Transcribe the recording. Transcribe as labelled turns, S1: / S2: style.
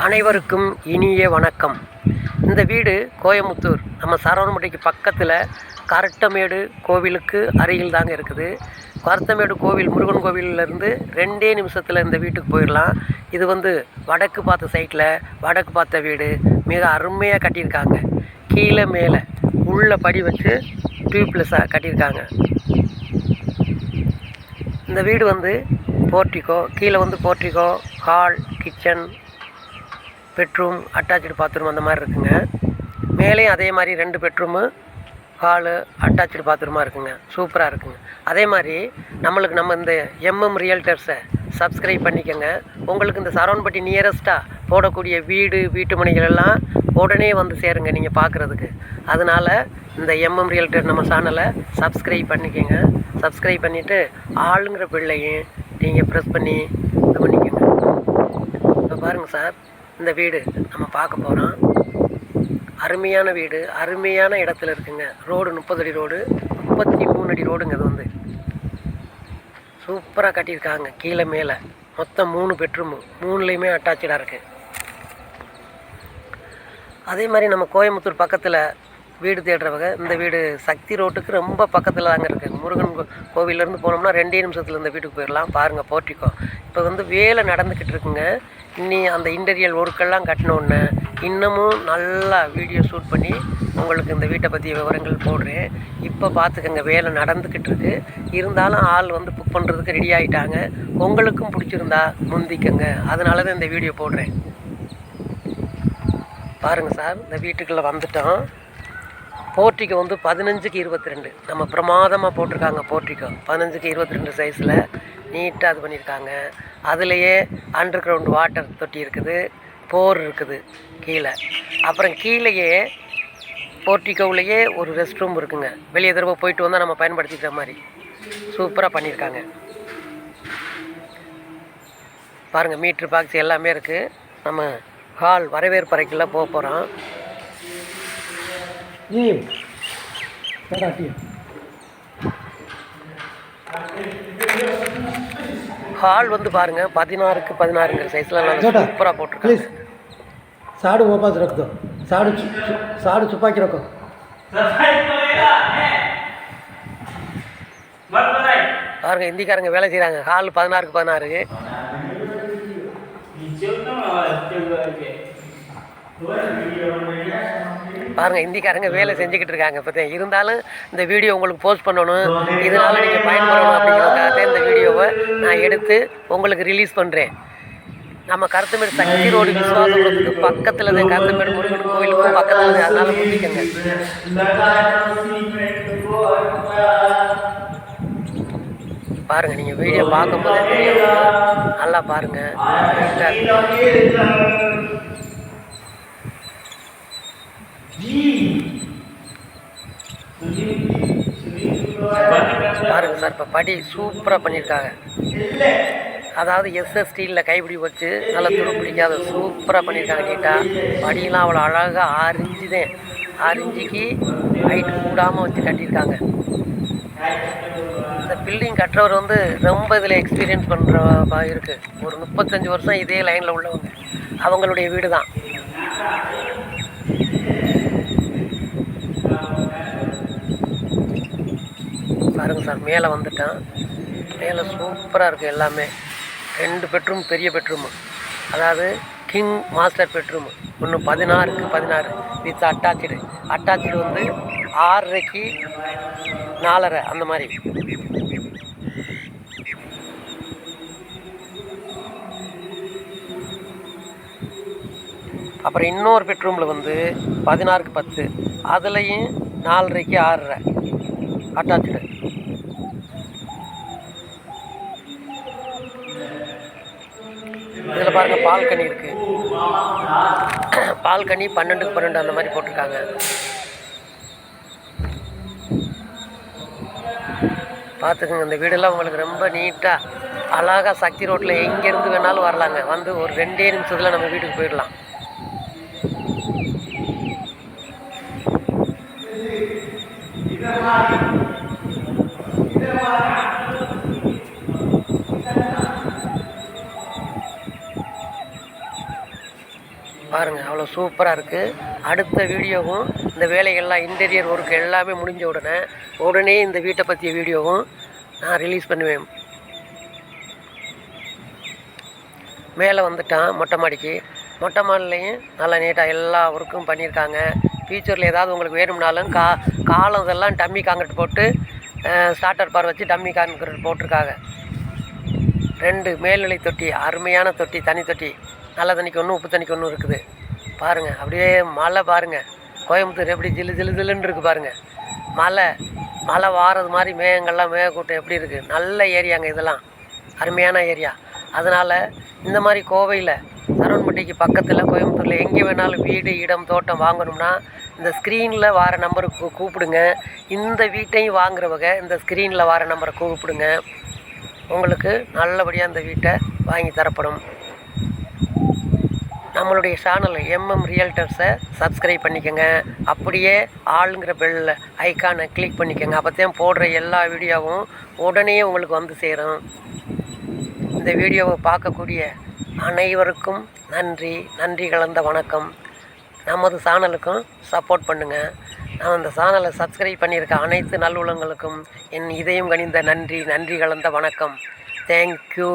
S1: அனைவருக்கும் இனிய வணக்கம். இந்த வீடு கோயமுத்தூர் நம்ம சரவணம்பட்டிக்கு பக்கத்தில் கரட்டமேடு கோவிலுக்கு அருகில் தாங்க இருக்குது. கரட்டமேடு கோவில் முருகன் கோவிலிருந்து 2 நிமிஷத்தில் இந்த வீட்டுக்கு போயிடலாம். இது வடக்கு பார்த்த சைட்டில் வடக்கு பார்த்த வீடு மிக அருமையாக கட்டியிருக்காங்க. கீழே மேலே உள்ள படி வச்சு டியூப்லெஸ்ஸாக கட்டியிருக்காங்க. இந்த வீடு போர்ட்டிகோ, கீழே portico, hall, kitchen, bedroom, attach bathroom அந்த மாதிரி இருக்குங்க. மேலேயும் அதே மாதிரி 2 பெட்ரூமு, ஹாலு, அட்டாச்சு பாத்ரூமாக இருக்குங்க. சூப்பராக இருக்குங்க. அதே மாதிரி நம்ம இந்த MM ரியல்டர்ஸை சப்ஸ்கிரைப் பண்ணிக்கோங்க. உங்களுக்கு இந்த சரவணம்பட்டி நியரஸ்ட்டாக போடக்கூடிய வீட்டு மனைகள் எல்லாம் உடனே சேருங்க நீங்கள் பார்க்குறதுக்கு. அதனால் இந்த MM ரியல்டர் நம்ம சேனலை சப்ஸ்கிரைப் பண்ணிக்கோங்க. சப்ஸ்கிரைப் பண்ணிவிட்டு ஆளுங்கிற பிள்ளையும் நீங்கள் ப்ரெஸ் பண்ணி இது பண்ணிக்கோங்க. இப்போ பாருங்கள் சார், இந்த வீடு நம்ம பார்க்க போகிறோம். அருமையான வீடு, அருமையான இடத்துல இருக்குங்க. ரோடு 30 அடி ரோடு, 33 அடி ரோடுங்க. அது சூப்பராக கட்டியிருக்காங்க. கீழே மேலே மொத்தம் 3 பெட்ரூமு, 3லேயுமே அட்டாச்சாக இருக்குது. அதே மாதிரி நம்ம கோயமுத்தூர் பக்கத்தில் வீடு தேடுறவங்க இந்த வீடு சக்தி ரோட்டுக்கு ரொம்ப பக்கத்தில் தாங்க இருக்குது. முருகன் கோவிலேருந்து போனோம்னா 2 நிமிஷத்தில் இந்த வீட்டுக்கு போயிடலாம். பாருங்கள் போர்ட்டிக்கோ. இப்போ வேலை நடந்துக்கிட்டு இருக்குங்க. அந்த இன்டீரியல் ஒர்க்கெல்லாம் கட்டினோன்னே இன்னமும் நல்லா வீடியோ ஷூட் பண்ணி உங்களுக்கு இந்த வீட்டை பற்றி விவரங்கள் போடுறேன். இப்போ பார்த்துக்கங்க, வேலை நடந்துக்கிட்டு இருக்கு. இருந்தாலும் ஆள் புக் பண்ணுறதுக்கு ரெடி ஆகிட்டாங்க. உங்களுக்கும் பிடிச்சிருந்தா முந்திக்கங்க. அதனால தான் இந்த வீடியோ போடுறேன். பாருங்கள் சார், இந்த வீட்டுக்குள்ளே வந்துட்டோம். போர்ட்டிகோ 15க்கு 22 நம்ம பிரமாதமாக போட்டிருக்காங்க. போர்ட்டிகோ 15க்கு 22 சைஸில் நீட்டாக இது பண்ணியிருக்காங்க. அதுலேயே அண்டர் கிரவுண்ட் வாட்டர் தொட்டி இருக்குது, போர் இருக்குது கீழே. அப்புறம் கீழேயே போர்ட்டிகோவிலேயே ஒரு ரெஸ்ட் ரூம் இருக்குங்க. வெளியே தடவை போயிட்டு வந்தால் நம்ம பயன்படுத்திக்கிற மாதிரி சூப்பராக பண்ணியிருக்காங்க. பாருங்கள், மீட்ரு பாக்ஸ் எல்லாமே இருக்குது. நம்ம ஹால் வரவேற்பு அறைக்கெல்லாம் போக போகிறோம். ஹால் பாருங்கள் 16க்கு 16ங்கிற சைஸில் நல்லா சூப்பராக போட்டிருக்காங்க.
S2: साड़ू वापस रख दो, साड़ू छुपा के रखो.
S1: பாருங்க, இந்திக்காரங்க வேலை செய்கிறாங்க. ஹால் 16க்கு 16. பாருங்கள், இந்திக்காரங்க வேலை செஞ்சுக்கிட்டு இருக்காங்க. இப்போ இருந்தாலும் இந்த வீடியோ உங்களுக்கு போஸ்ட் பண்ணணும், இதனால் நீங்கள் பயன்படணும் அப்படிங்கிறதுக்காக இந்த வீடியோவை நான் எடுத்து உங்களுக்கு ரிலீஸ் பண்ணுறேன். நம்ம கரத்தமேடு சக்தி ரோடு விசுவாசபுரத்துக்கு பக்கத்தில் தான், கரத்தமேடு முருகன் கோவிலுக்கும் பக்கத்தில் தான். அதனால் முடிக்கங்க. பாருங்கள், நீங்கள் வீடியோ பார்க்கும்போது தெரியும். நல்லா பாருங்கள். பாருங்க சார், இப்போ படி சூப்பராக பண்ணியிருக்காங்க. அதாவது SS ஸ்டீலில் கைப்பிடி வச்சு நல்லா துரு பிடிக்காத சூப்பராக பண்ணியிருக்காங்க. நீட்டாக படியெல்லாம் அவ்வளோ அழகாக 6 இன்ச்சு தான், 6 இன்ச்சுக்கு ஹைட்டு கூடாமல் வச்சு கட்டியிருக்காங்க. இந்த பில்டிங் கட்டுறவர் ரொம்ப இதில் எக்ஸ்பீரியன்ஸ் பண்ணுற இருக்குது. ஒரு 35 வருஷம் இதே லைனில் உள்ளவங்க. அவங்களுடைய வீடு தான். பாருங்கள் சார், மேலே வந்துட்டேன். மேலே சூப்பராக இருக்குது எல்லாமே. 2 பெட்ரூம், பெரிய பெட்ரூமு, அதாவது கிங் மாஸ்டர் பெட்ரூமு. ஒன்று 16க்கு 16 வித் அட்டாச்சு. 6:30க்கு 4:30 அந்த மாதிரி. அப்புறம் இன்னொரு பெட்ரூமில் 16க்கு 10, அதுலேயும் 4:30க்கு 6:30 அட்டாச்சு. இதில் பாருங்கள், பால்கனி இருக்குது. பால்கனி 12க்கு 12 அந்த மாதிரி போட்டிருக்காங்க. பார்த்துக்குங்க, இந்த வீடெல்லாம் உங்களுக்கு ரொம்ப நீட்டாக அழகாக சக்தி ரோட்டில் எங்கேருந்து வேணாலும் வரலாங்க. ஒரு 2 நிமிஷத்தில் நம்ம வீட்டுக்கு போயிடலாம். பாருங்கள் அவ்வளோ சூப்பராக இருக்குது. அடுத்த வீடியோவும் இந்த வேலைகள்லாம் இன்டீரியர் ஒர்க் எல்லாமே முடிஞ்ச உடனே இந்த வீட்டை பற்றிய வீடியோவும் நான் ரிலீஸ் பண்ணுவேன். மேலே வந்துட்டான் மொட்டை மாடிக்கு. மொட்டை மாடிலையும் நல்லா நீட்டாக எல்லா ஒர்க்கும் பண்ணியிருக்காங்க. ஃபியூச்சரில் ஏதாவது உங்களுக்கு வேணும்னாலும் காலம் இதெல்லாம் டம்மி காங்கிரீட் போட்டு ஸ்டார்டர் பார் வச்சு டம்மி காங்கிரீட் போட்டிருக்காங்க. 2 மேல்நிலை தொட்டி, அருமையான தொட்டி, தனி தொட்டி. நல்ல தண்ணிக்கு ஒன்று, உப்பு தண்ணிக்கு ஒன்று இருக்குது. பாருங்கள் அப்படியே மழை பாருங்கள். கோயம்புத்தூர் எப்படி ஜில்லுன்னு இருக்குது பாருங்கள். மழை வாரது மாதிரி மேகங்கள்லாம் மேகக்கூட்டம் எப்படி இருக்குது. நல்ல ஏரியாங்க இதெல்லாம், அருமையான ஏரியா. அதனால் இந்த மாதிரி கோவையில் சரவணம்பட்டிக்கு பக்கத்தில் கோயம்புத்தூரில் எங்கே வேணாலும் வீடு, இடம், தோட்டம் வாங்கணும்னா இந்த ஸ்க்ரீனில் வார நம்பருக்கு கூப்பிடுங்க. இந்த வீட்டையும் வாங்குறவங்க இந்த ஸ்க்ரீனில் வார நம்பரை கூப்பிடுங்க. உங்களுக்கு நல்லபடியாக இந்த வீட்டை வாங்கி தரப்படும். நம்மளுடைய சேனல் MM ரியல்டர்ஸை சப்ஸ்கிரைப் பண்ணிக்கோங்க. அப்படியே ஆளுங்கிற பெல் ஐக்கானை கிளிக் பண்ணிக்கோங்க. அப்போ தான் போடுற எல்லா வீடியோவும் உடனே உங்களுக்கு வந்து சேரும். இந்த வீடியோவை பார்க்கக்கூடிய அனைவருக்கும் நன்றி கலந்த வணக்கம். நமது சேனலுக்கும் சப்போர்ட் பண்ணுங்கள். நான் அந்த சேனலை சப்ஸ்கிரைப் பண்ணியிருக்க அனைத்து நல்லுள்ளங்களுக்கும் என் இதயம் கனிந்த நன்றி கலந்த வணக்கம். தேங்க்யூ.